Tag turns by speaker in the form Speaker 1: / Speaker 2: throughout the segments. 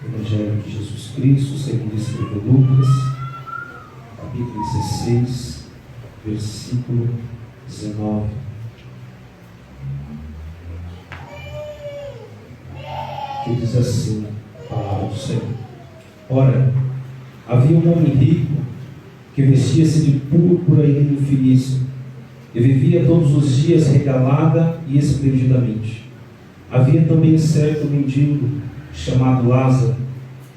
Speaker 1: Evangelho de Jesus Cristo, segundo escreveu Lucas, capítulo 16, versículo 19. Que diz assim, a palavra do Senhor. Ora, havia um homem rico que vestia-se de púrpura e linho finíssimo e vivia todos os dias regalada e esplendidamente. Havia também certo mendigo chamado Lázaro,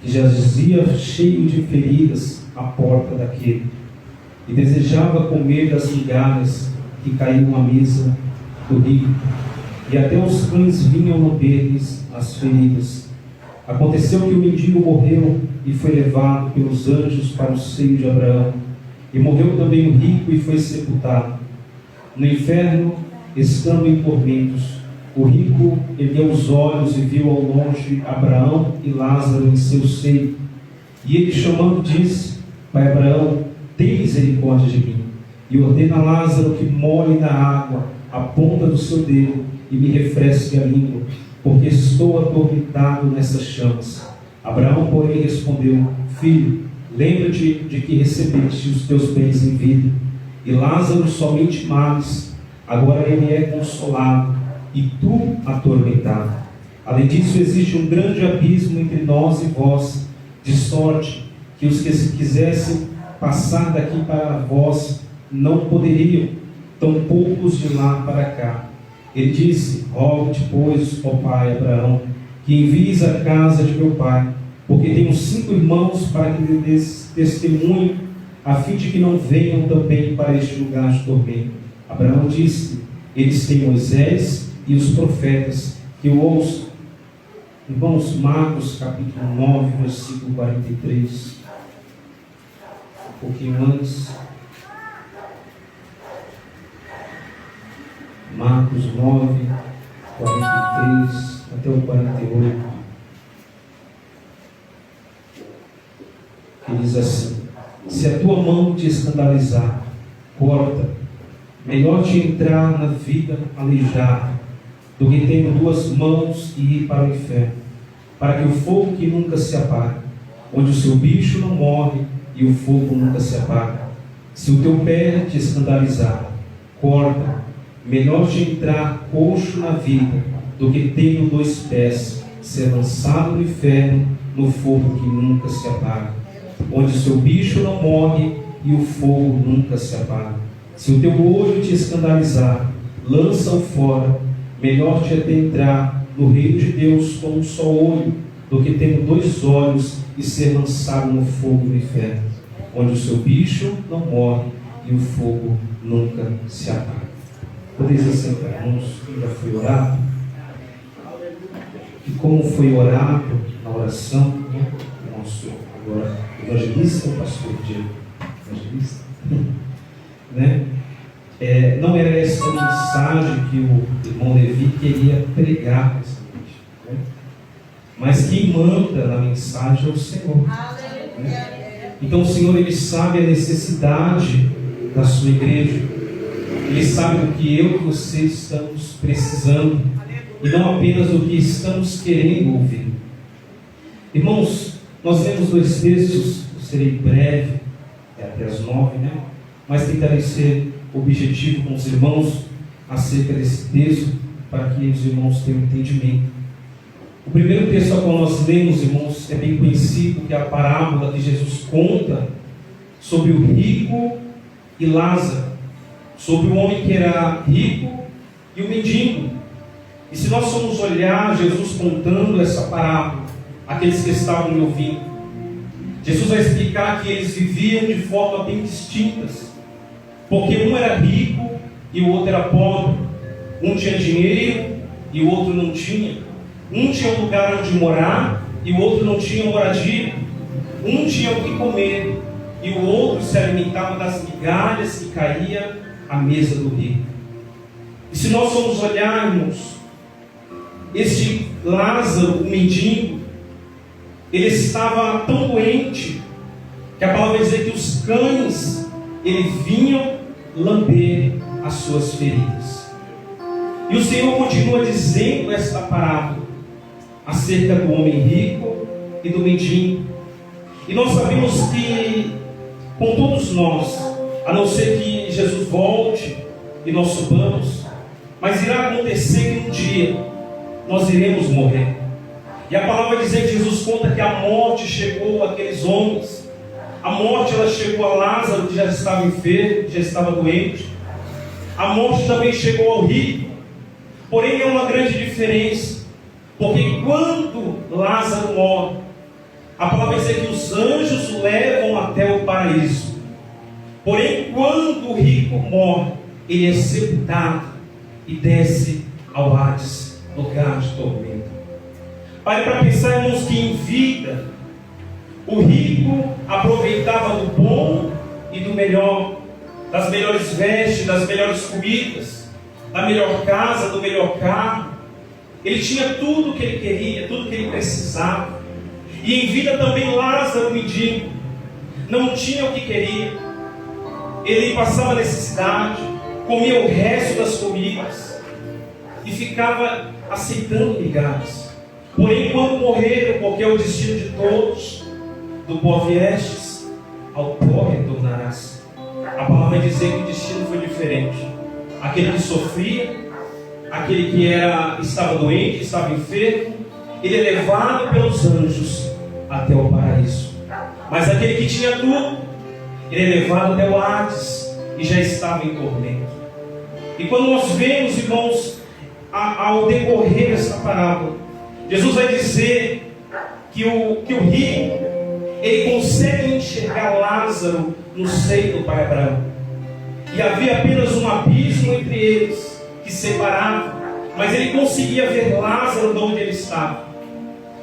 Speaker 1: que jazia cheio de feridas à porta daquele, e desejava comer das migalhas que caíam à mesa do rico, e até os cães vinham lamber-lhes as feridas. Aconteceu que o mendigo morreu e foi levado pelos anjos para o seio de Abraão, e morreu também o rico e foi sepultado. No inferno, estando em tormentos, o rico ergueu os olhos e viu ao longe Abraão e Lázaro em seu seio. E ele, chamando, disse: Pai Abraão, tem misericórdia de mim, e ordena a Lázaro que molhe na água a ponta do seu dedo e me refresque a língua, porque estou atormentado nessas chamas. Abraão, porém, respondeu: Filho, lembra-te de que recebeste os teus bens em vida, e Lázaro somente males. Agora ele é consolado, e tu atormentado. Além disso, existe um grande abismo entre nós e vós, de sorte que os que se quisessem passar daqui para vós não poderiam, tampouco os de lá para cá. Ele disse: Rogo-te, pois, ó pai Abraão, que envies à casa de meu pai, porque tenho 5 irmãos, para que lhe des testemunho, a fim de que não venham também para este lugar de tormento. Abraão disse: Eles têm Moisés e os profetas, que eu ouço. Irmãos, Marcos capítulo 9, versículo 43. Um pouquinho antes. Marcos 9, 43 até o 48. Que diz assim: Se a tua mão te escandalizar, corta. Melhor te entrar na vida aleijada do que tendo 2 mãos e ir para o inferno, para que o fogo que nunca se apaga, onde o seu bicho não morre e o fogo nunca se apaga. Se o teu pé te escandalizar, corta. Melhor te entrar coxo na vida do que tendo 2 pés, ser lançado no inferno, no fogo que nunca se apaga, onde o seu bicho não morre e o fogo nunca se apaga. Se o teu olho te escandalizar, lança-o fora. Melhor te é entrar no reino de Deus com um só olho, do que tendo 2 olhos e ser lançado no fogo do inferno, onde o seu bicho não morre e o fogo nunca se apaga. Podeis assentar, irmãos, já foi orado? E como foi orado na oração, né? O nosso agora evangelista, o pastor Diego, evangelista, né? Não era essa mensagem que o irmão Levi queria pregar nessa noite, né? Mas quem manda na mensagem é o Senhor, né? Então o Senhor, Ele sabe a necessidade da sua igreja, Ele sabe do que eu e você estamos precisando, e não apenas do que estamos querendo ouvir. Irmãos, nós lemos 2 textos, eu serei breve, até as 9, né? Mas tentarei ser objetivo com os irmãos acerca desse texto, para que os irmãos tenham entendimento. O primeiro texto ao qual nós lemos, irmãos, é bem conhecido, que é a parábola que Jesus conta sobre o rico e Lázaro, sobre o homem que era rico e o mendigo. E se nós formos olhar Jesus contando essa parábola, aqueles que estavam me ouvindo, Jesus vai explicar que eles viviam de forma bem distintas, porque um era rico e o outro era pobre, um tinha dinheiro e o outro não tinha, um tinha um lugar onde morar e o outro não tinha moradia, um tinha o que comer e o outro se alimentava das migalhas que caía à mesa do rico. E se nós formos olhar, irmãos, este Lázaro, o mendigo, ele estava tão doente que a palavra vai dizer que os cães eles vinham lamber as suas feridas. E o Senhor continua dizendo esta parábola acerca do homem rico e do mendigo. E nós sabemos que, com todos nós, a não ser que Jesus volte e nós subamos, mas irá acontecer que um dia nós iremos morrer. E a palavra vai dizer que Jesus conta que a morte chegou àqueles homens. A morte ela chegou a Lázaro, que já estava enfermo, que já estava doente. A morte também chegou ao rico. Porém, é uma grande diferença, porque quando Lázaro morre, a palavra vai dizer que os anjos o levam até o paraíso. Porém, quando o rico morre, ele é sepultado e desce ao Hades, lugar de tormento. Pare para pensar, irmãos, que em vida o rico aproveitava do bom e do melhor, das melhores vestes, das melhores comidas, da melhor casa, do melhor carro. Ele tinha tudo o que ele queria, tudo o que ele precisava. E em vida também Lázaro, o mendigo, não tinha o que queria. Ele passava necessidade, comia o resto das comidas e ficava aceitando migalhas. Porém, quando morreram, porque é o destino de todos, do pó viestes, ao pó retornarás. A palavra vai dizer que o destino foi diferente. Aquele que sofria, aquele que estava doente, estava enfermo, ele é levado pelos anjos até o paraíso. Mas aquele que tinha tudo, ele é levado até o Hades e já estava em tormento. E quando nós vemos, irmãos, ao decorrer dessa parábola, Jesus vai dizer que o rico, ele consegue enxergar Lázaro no seio do pai Abraão. E havia apenas um abismo entre eles, que separava, mas ele conseguia ver Lázaro de onde ele estava.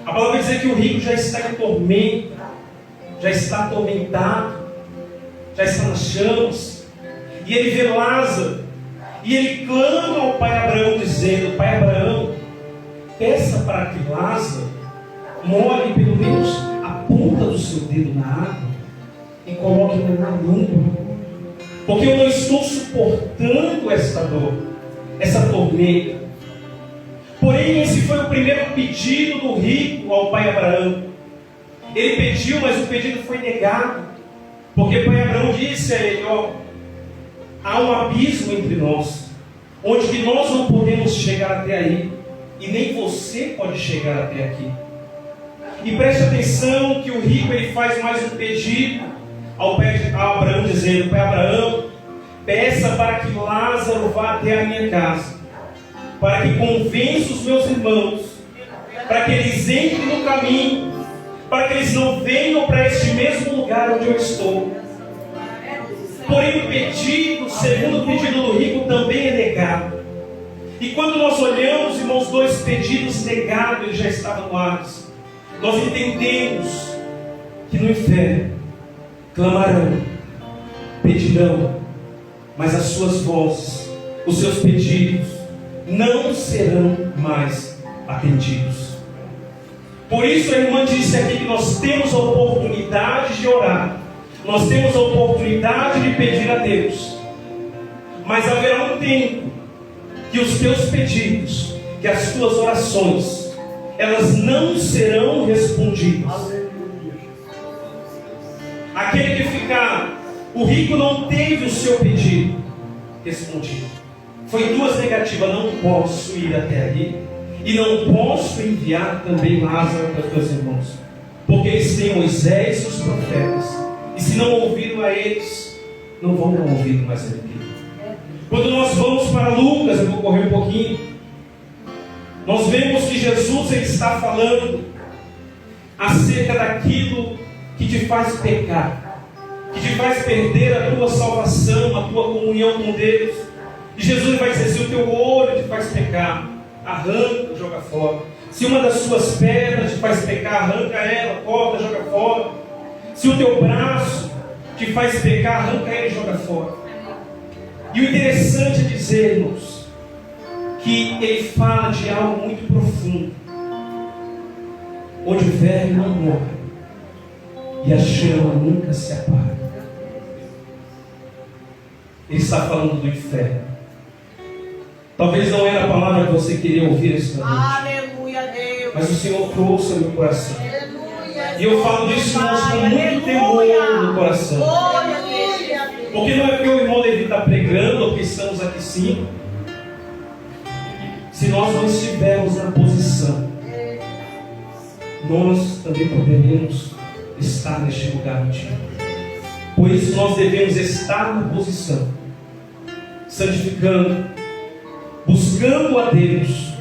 Speaker 1: A palavra vai dizer que o rico já está em tormento, já está atormentado, já está nas chamas, e ele vê Lázaro, e ele clama ao pai Abraão, dizendo: Pai Abraão, peça para que Lázaro molhe pelo menos a ponta do seu dedo na água e coloque no mar limpo, porque eu não estou suportando esta dor, essa tormenta. Porém, esse foi o primeiro pedido do rico ao pai Abraão. Ele pediu, mas o pedido foi negado, porque o pai Abraão disse a ele: há um abismo entre nós, onde que nós não podemos chegar até aí, e nem você pode chegar até aqui. E preste atenção que o rico ele faz mais um pedido ao Abraão, dizendo: Pai Abraão, peça para que Lázaro vá até a minha casa, para que convença os meus irmãos, para que eles entrem no caminho, para que eles não venham para este mesmo lugar onde eu estou. Porém, o pedido, segundo o pedido do rico, também é negado. E quando nós olhamos, irmãos, dois pedidos negados, ele já estava no Hades, nós entendemos que no inferno clamarão, pedirão, mas as suas vozes, os seus pedidos não serão mais atendidos. Por isso a irmã disse aqui que nós temos a oportunidade de orar, nós temos a oportunidade de pedir a Deus, mas haverá um tempo que os teus pedidos, que as tuas orações, elas não serão respondidas. Aquele que ficar, o rico não teve o seu pedido respondido. Foi duas negativas: não posso ir até ali, e não posso enviar também Lázaro para os teus irmãos, porque eles têm Moisés e os profetas, e se não ouviram a eles, não vão ouvir mais a ninguém. Quando nós vamos para Lucas, eu vou correr um pouquinho, nós vemos que Jesus ele está falando acerca daquilo que te faz pecar, que te faz perder a tua salvação, a tua comunhão com Deus. E Jesus vai dizer: se o teu olho te faz pecar, arranca, joga fora. Se uma das suas pernas te faz pecar, arranca ela, corta, joga fora. Se o teu braço te faz pecar, arranca ele e joga fora. E o interessante é dizer, irmãos, que ele fala de algo muito profundo, onde o verme não morre e a chama nunca se apaga. Ele está falando do inferno. Talvez não era a palavra que você queria ouvir esta noite,
Speaker 2: Aleluia, Deus.
Speaker 1: mas o Senhor trouxe ao meu coração.
Speaker 2: Aleluia.
Speaker 1: E eu falo disso, irmãos, com muito temor no coração. Porque não é porque o irmão Levi está pregando, ou porque estamos aqui sim. Se nós não estivermos na posição, nós também poderemos estar neste lugar contigo. Por isso nós devemos estar na posição, santificando, buscando a Deus.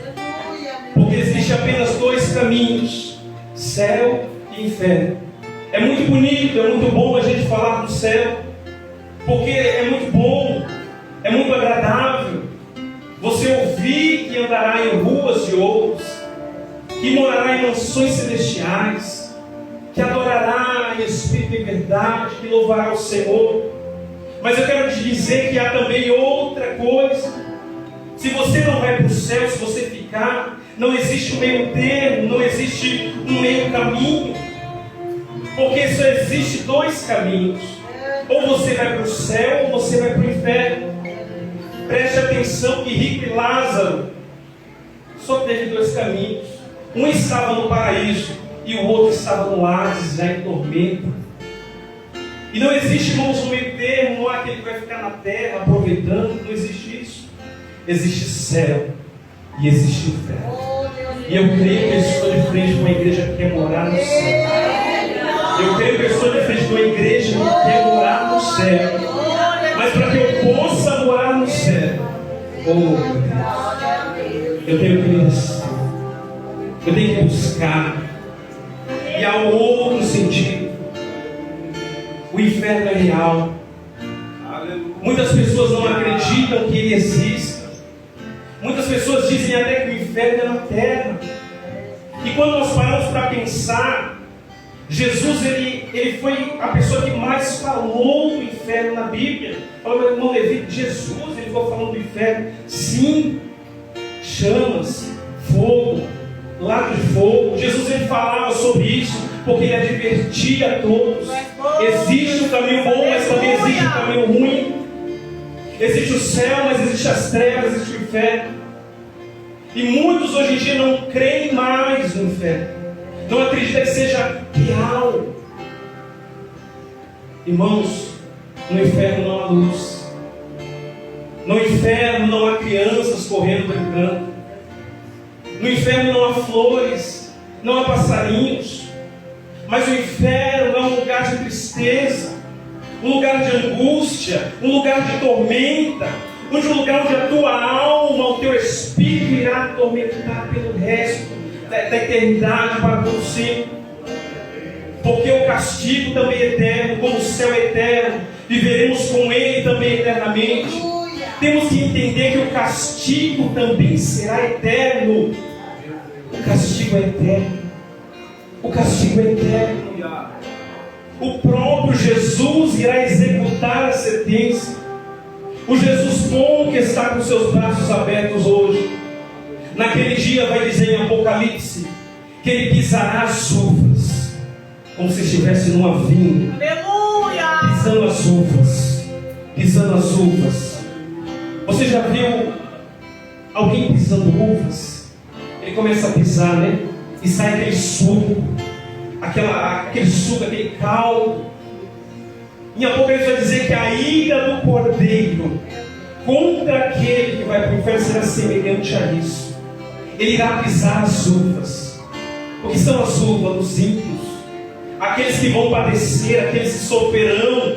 Speaker 1: Porque existe apenas dois caminhos: céu e inferno. É muito bonito, é muito bom a gente falar do céu, porque é muito bom, é muito agradável você ouvir que andará em ruas de ouros, que morará em mansões celestiais, que adorará em espírito e verdade, que louvará o Senhor. Mas eu quero te dizer que há também outra coisa. Se você não vai para o céu, se você ficar, não existe um meio termo, não existe um meio caminho, porque só existe dois caminhos: ou você vai para o céu, ou você vai para o inferno. Preste atenção que Rico e Lázaro só teve dois caminhos. Um estava no paraíso e o outro estava no Hades, já em tormento. E não existe, irmãos, um meio termo, não há aquele que vai ficar na terra aproveitando, não existe isso. Existe céu e existe inferno. E eu creio que eu estou de frente com uma igreja que quer morar no céu. Eu creio que eu estou de frente com uma igreja que quer morar no céu. Mas para que eu possa morar no céu, oh meu Deus, eu tenho que merecer, eu tenho que buscar. E há um outro sentido: o inferno é real. Muitas pessoas não acreditam que ele exista. Muitas pessoas dizem até que o inferno é na terra. E quando nós paramos para pensar, Jesus ele foi a pessoa que mais falou do inferno na Bíblia. Falou, meu irmão Levi, Jesus, ele ficou falando do inferno. Sim, chamas, fogo, lago de fogo. Jesus ele falava sobre isso, porque ele advertia a todos. Existe um caminho bom, mas também existe um caminho ruim. Existe o céu, mas existe as trevas, existe o inferno. E muitos hoje em dia não creem mais no inferno. Não acredita que seja real. Irmãos, no inferno não há luz. No inferno não há crianças correndo, brincando. No inferno não há flores, não há passarinhos. Mas o inferno é um lugar de tristeza, um lugar de angústia, um lugar de tormenta, um lugar onde a tua alma, o teu espírito irá atormentar pelo resto da eternidade para todo sempre. Porque o castigo também é eterno, como o céu é eterno, viveremos com ele também eternamente. Temos que entender que o castigo também será eterno. O castigo é eterno. O castigo é eterno. O próprio Jesus irá executar a sentença. O Jesus bom que está com seus braços abertos hoje, naquele dia vai dizer em Apocalipse que ele pisará as uvas, como se estivesse numa vinha. Aleluia! Pisando as uvas, pisando as uvas. Você já viu alguém pisando uvas? Ele começa a pisar, né? E sai aquele suco, aquele suco, aquele caldo. Em Apocalipse vai dizer que a ira do Cordeiro contra aquele que vai para o inferno será semelhante a isso. Ele irá pisar as uvas. O que são as uvas dos ímpios? Aqueles que vão padecer, aqueles que sofrerão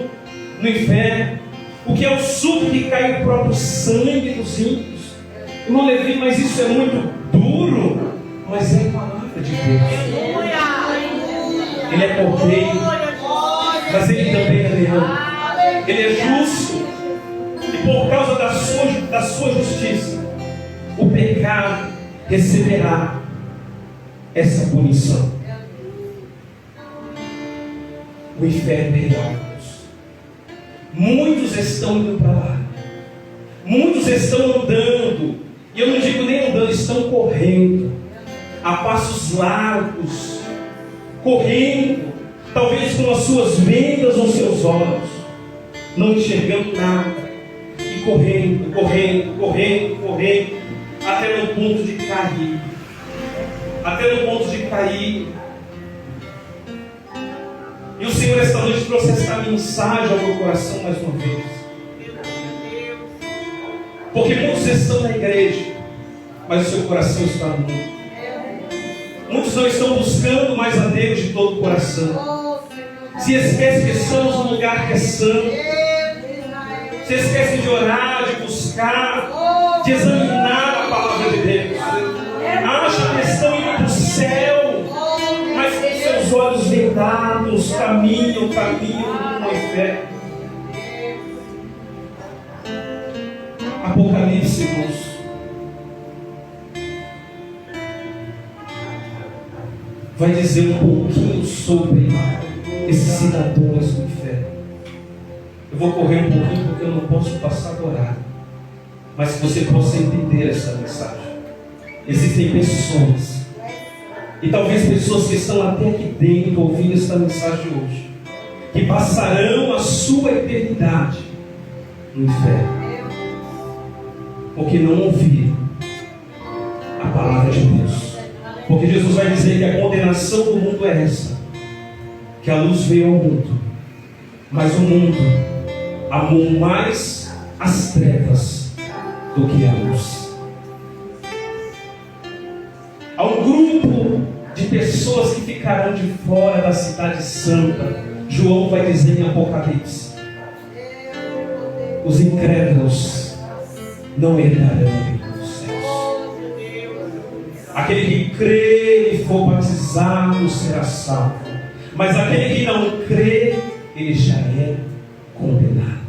Speaker 1: no inferno. O que é o suco que cai o próprio sangue dos ímpios? Irmão Levi, mas isso é muito duro. Mas é a palavra de Deus. Ele é cordeiro, mas ele também é leão. Ele é justo. E por causa da sua justiça, o pecado receberá essa punição. O inferno é real. Muitos estão indo para lá. Muitos estão andando. E eu não digo nem andando, estão correndo a passos largos, correndo, talvez com as suas vendas nos seus olhos, não enxergando nada, e correndo, até no ponto de cair. E o Senhor esta noite trouxe esta mensagem ao meu coração mais uma vez. Porque muitos estão na igreja, mas o seu coração está no mundo. Muitos não estão buscando mais a Deus de todo o coração. Se esquecem que estamos num lugar que é santo. Se esquecem de orar, de buscar, de examinar a palavra de Deus. Acham que estão indo para o céu, mas com seus olhos vendados, caminham no inferno. Apocalipse, irmãos. Vai dizer um pouquinho sobre esses cidadãos do inferno. Eu vou correr um pouquinho porque eu não posso passar do horário, mas que você possa entender essa mensagem. Existem pessoas, e talvez pessoas que estão até aqui dentro ouvindo esta mensagem hoje, que passarão a sua eternidade no inferno, porque não ouviram a palavra de Deus. Porque Jesus vai dizer que a condenação do mundo é essa, que a luz veio ao mundo, mas o mundo amou mais as trevas do que a luz. Há um grupo de pessoas que ficarão de fora da cidade santa. João vai dizer em Apocalipse: os incrédulos não herdarão o reino dos céus. Aquele que crê e for batizado será salvo, mas aquele que não crê, ele já é condenado.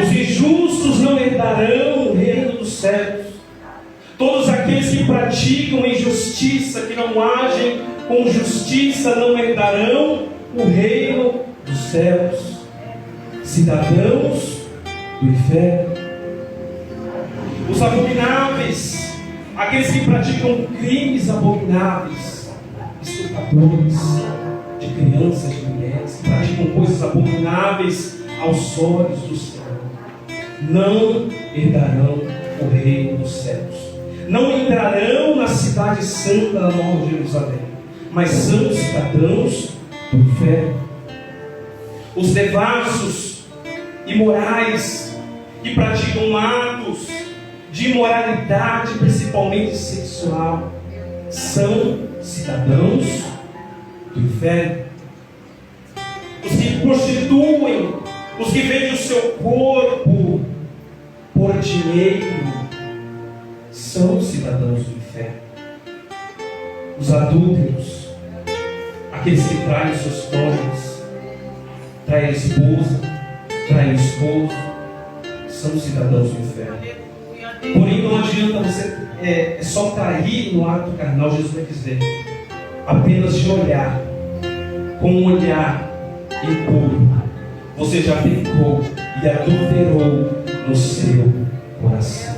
Speaker 1: Os injustos não herdarão o reino dos céus. Todos aqueles que praticam injustiça, que não agem com justiça, não herdarão o reino dos céus. Cidadãos do inferno. Os abomináveis, aqueles que praticam crimes abomináveis, estupradores de crianças, de mulheres, que praticam coisas abomináveis aos olhos do Senhor, não herdarão o reino dos céus. Não entrarão na cidade santa da Nova Jerusalém, mas são cidadãos do inferno. Os devassos, imorais, que praticam atos de imoralidade, principalmente sexual, são cidadãos do inferno. Os que prostituem, os que vendem o seu corpo por dinheiro, são cidadãos do inferno. Os adúlteros, aqueles que traem seus cônjuges, traem a esposa, traem o esposo, são cidadãos do inferno. Porém, não adianta você só trair no ato carnal. Jesus vai dizer: apenas de olhar, com um olhar impuro, você já pecou e adulterou no seu coração.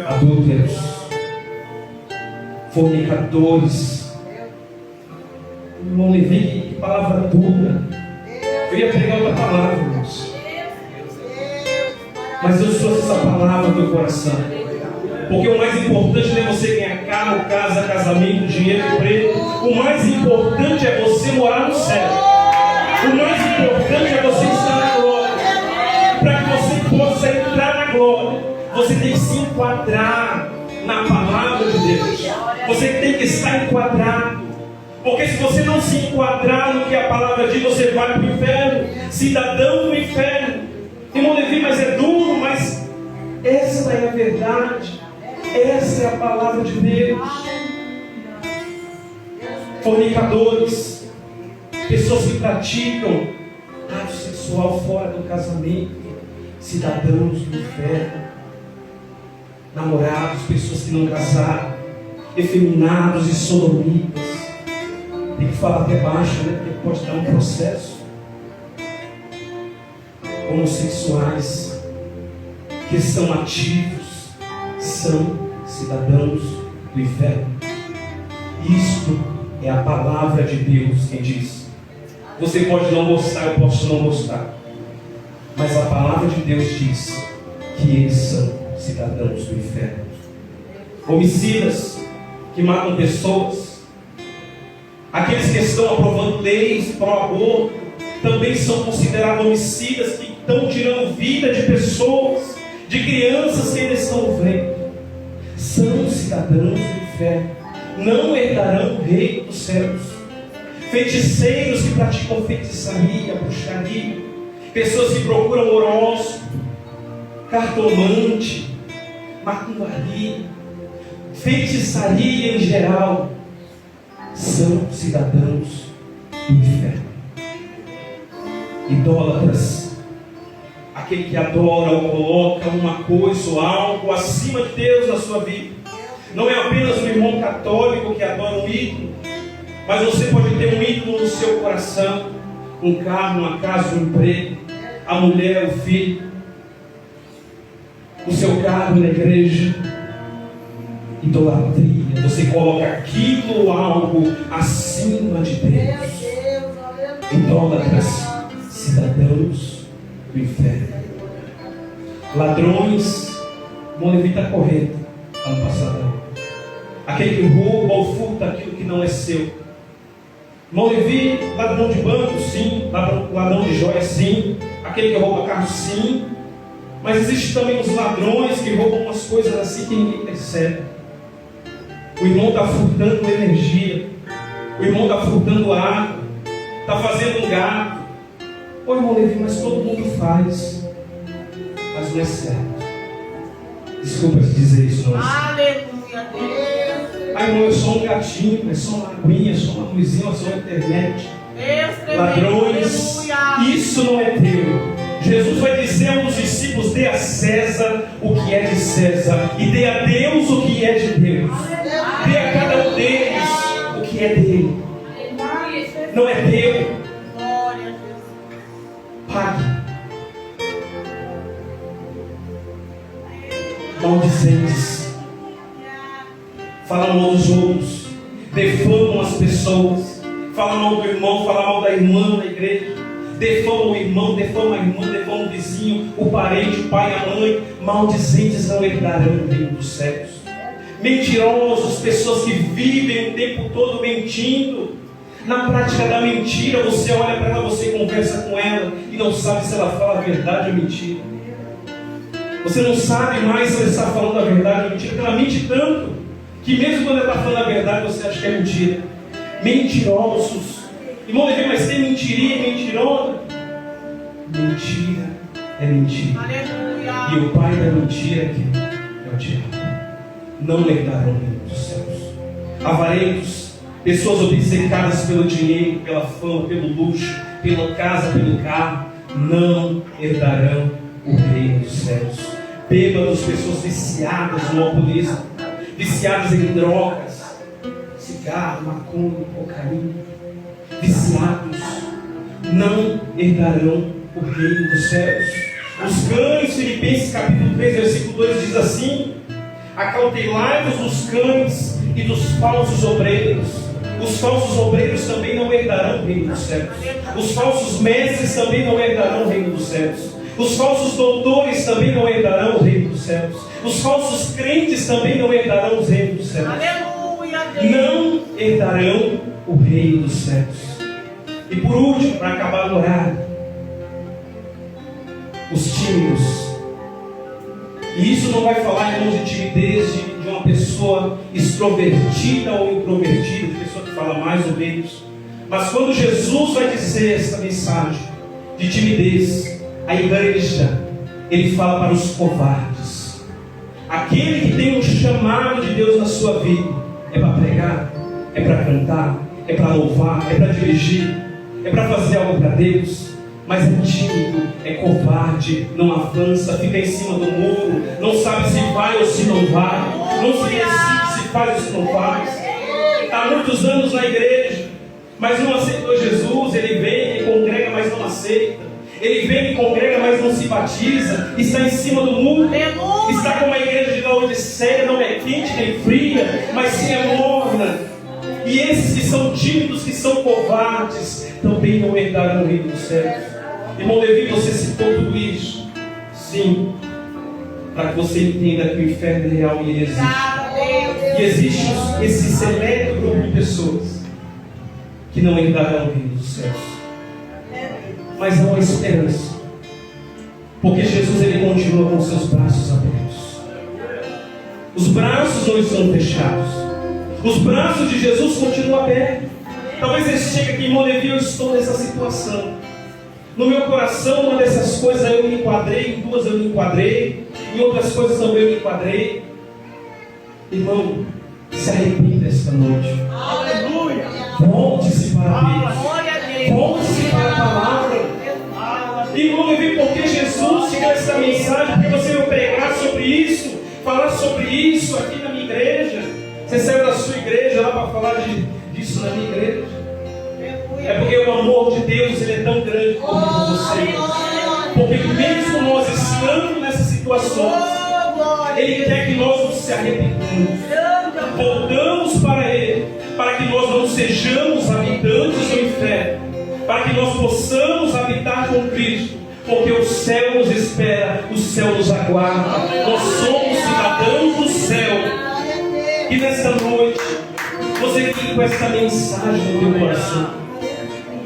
Speaker 1: Adúlteros, fornicadores. Irmão Levi, que palavra dura. Eu ia pregar outra palavra, irmãos, mas Deus trouxe essa palavra no meu coração. Porque o mais importante não é você ganhar carro, casa, casamento, dinheiro, emprego. O mais importante é você morar no céu. O mais importante é você estar na glória. Para que você possa entrar na glória, você tem que se enquadrar na palavra de Deus. Você tem que estar enquadrado. Porque se você não se enquadrar no que a palavra diz, você vai para o inferno, cidadão do inferno. Irmão Levi, mas é duro, mas essa é a verdade. Essa é a palavra de Deus. Fornicadores, pessoas que praticam ato sexual fora do casamento, cidadãos do inferno. Namorados, pessoas que não casaram, efeminados e sodomitas. Tem que falar até baixo, né? Porque pode dar um processo. Homossexuais que estão ativos são cidadãos do inferno. Isto é a palavra de Deus quem diz. Você pode não gostar, eu posso não gostar, mas a palavra de Deus diz que eles são cidadãos do inferno. Homicidas que matam pessoas, Aqueles que estão aprovando leis para o aborto também são considerados homicidas, que estão tirando vida de pessoas, de crianças que eles estão vendo. São cidadãos do inferno, não herdarão o reino dos céus. Feiticeiros que praticam feitiçaria, bruxaria, pessoas que procuram horóscopo, cartomante, macumbaria, feitiçaria em geral, são cidadãos do inferno. Idólatras, aquele que adora ou coloca uma coisa ou algo acima de Deus na sua vida. Não é apenas um irmão católico que adora um ídolo, mas você pode ter um ídolo no seu coração, um carro, uma casa, um emprego, a mulher, o filho, o seu cargo na igreja. Idolatria, você coloca aquilo ou algo acima de Deus. Idólatras, cidadãos do inferno. Ladrões, o Levi está correndo ano passado. Aquele que rouba ou furta aquilo que não é seu. Irmão Levi, ladrão de banco, sim. Ladrão de joias, sim. Aquele que rouba carro, sim. Mas existe também os ladrões que roubam umas coisas assim que ninguém percebe. O irmão está furtando energia. O irmão está furtando água. Está fazendo um gato. Ô irmão Levi, mas todo mundo faz. Mas não é certo. Desculpa dizer isso, não é certo.
Speaker 2: Aleluia, Deus.
Speaker 1: Ah, irmão, eu sou um gatinho, é só uma aguinha, é só uma luzinha, é só uma internet.
Speaker 2: Deus,
Speaker 1: Ladrões,
Speaker 2: aleluia.
Speaker 1: isso não é teu. Jesus vai dizer aos discípulos: dê a César o que é de César, e dê a Deus o que é de Deus. Dê a cada um deles o que é dele. Não é teu.
Speaker 2: Glória a Deus.
Speaker 1: Pague. Maldizentes, falam mal dos outros, defamam as pessoas, falam mal do irmão, falam mal da irmã na igreja, defamam o irmão, defamam a irmã, defamam o vizinho, o parente, o pai, a mãe. Maldizentes não herdarão o reino dos céus. Mentirosos, pessoas que vivem o tempo todo mentindo. Na prática da mentira, você olha para ela, você conversa com ela e não sabe se ela fala a verdade ou mentira. Você não sabe mais se ela está falando a verdade ou mentira, porque ela mente tanto que mesmo quando ela está falando a verdade, você acha que é mentira. Mentirosos. Irmão Levi, mas tem mentirinha e mentirona? Mentira é mentira.
Speaker 2: Aleluia.
Speaker 1: E o pai da mentira é o diabo. Não herdarão o reino dos céus. Avarentos, pessoas obcecadas pelo dinheiro, pela fama, pelo luxo, pela casa, pelo carro, não herdarão o reino dos céus. Bêbados, pessoas viciadas no alcoolismo, viciadas em drogas, cigarro, maconha, cocaína, viciados, não herdarão o reino dos céus. Os cães, Filipenses capítulo 3, versículo 2 diz assim: acautelai-vos dos cães e dos falsos obreiros. Os falsos obreiros também não herdarão o reino dos céus. Os falsos mestres também não herdarão o reino dos céus. Os falsos doutores também não herdarão o reino dos céus. Os falsos crentes também não herdarão o reino dos céus.
Speaker 2: Aleluia, Deus.
Speaker 1: Não herdarão o reino dos céus. E por último, para acabar no horário, os tímidos. E isso não vai falar, irmãos, de timidez de uma pessoa extrovertida ou introvertida, de pessoa que fala mais ou menos. Mas quando Jesus vai dizer essa mensagem de timidez, a igreja, ele fala para os covardes. Aquele que tem um chamado de Deus na sua vida, é para pregar, é para cantar, é para louvar, é para dirigir, é para fazer algo para Deus, mas é tímido, é covarde, não avança, fica em cima do muro, não sabe se vai ou se não vai, não se decide se faz ou se não faz. Está há muitos anos na igreja, mas não aceitou Jesus. Ele vem e congrega, mas não aceita. Ele vem e congrega, mas não se batiza. Está em cima do muro. Está como a igreja de Laodiceia, não é quente nem fria, mas sim é morna. E esses que são tímidos, que são covardes, também não herdarão o reino dos céus. Irmão Levi, você citou tudo isso? Sim. Para que você entenda que o inferno é real e ele existe. E existe esse seleto grupo de pessoas que não entrarão no reino dos céus. Mas há uma esperança, porque Jesus ele continua com seus braços abertos. Os braços não estão fechados. Os braços de Jesus continuam abertos. Talvez você chegue aqui, irmão Levi, eu estou nessa situação. No meu coração, uma dessas coisas eu me enquadrei, em duas eu me enquadrei, em outras coisas também eu me enquadrei. Irmão, se arrependa esta noite.
Speaker 2: Aleluia.
Speaker 1: Volte-se para Deus.
Speaker 2: Glória a Deus.
Speaker 1: Volte-se para a palavra. Irmão Levi, porque Jesus te deu essa mensagem, porque você vai pregar sobre isso, falar sobre isso aqui na minha igreja. Você saiu da sua igreja lá para falar disso na minha igreja. É porque o amor de Deus ele é tão grande como você. Porque mesmo nós estando nessas situações, Ele quer que nós nos arrependamos, voltamos para Ele, para que nós não sejamos habitantes do inferno, para que nós possamos habitar com Cristo, porque o céu nos espera, o céu nos aguarda. Nós somos cidadãos do céu. E nesta noite, você fica com essa mensagem no teu coração.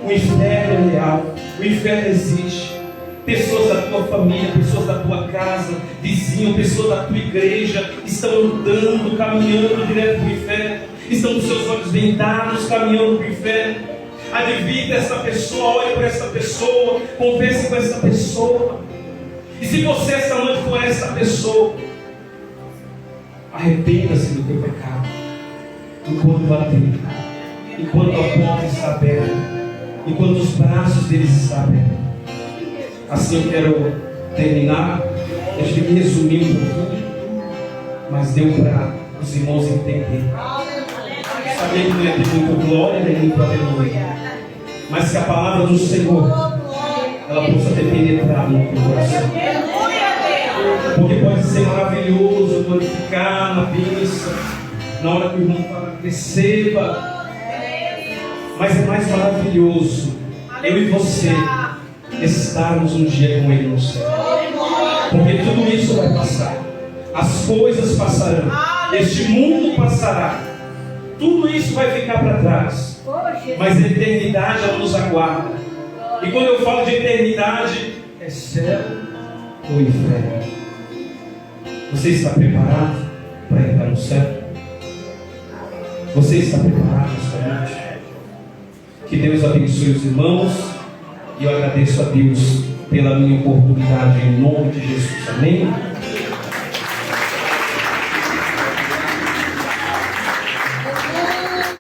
Speaker 1: O inferno é real, o inferno existe. Pessoas da tua família, pessoas da tua casa, vizinhos, pessoas da tua igreja estão andando, caminhando direto para o inferno, estão com seus olhos vendados, caminhando para o inferno. Advida essa pessoa, olhe para essa pessoa, converse com essa pessoa. E se você esta noite for essa pessoa, arrependa-se do teu pecado, enquanto há tempo, enquanto a porta está aberta, enquanto os braços deles estão abertos. Assim eu quero terminar. Eu tive que resumir um pouquinho, mas deu para os irmãos entenderem. Sabia que não ia ter muita glória nem muito aleluia, mas que a palavra do Senhor ela possa ter penetrado no teu coração. Porque pode ser maravilhoso glorificar na bênção, na hora que o irmão fala, receba. Mas é mais maravilhoso eu e você estarmos um dia com Ele no céu. Porque tudo isso vai passar. As coisas passarão. Este mundo passará. Tudo isso vai ficar para trás. Mas a eternidade ela nos aguarda. E quando eu falo de eternidade, é céu ou inferno. Você está preparado para entrar no céu? Você está preparado esta noite? Que Deus abençoe os irmãos. E eu agradeço a Deus pela minha oportunidade em nome de Jesus. Amém?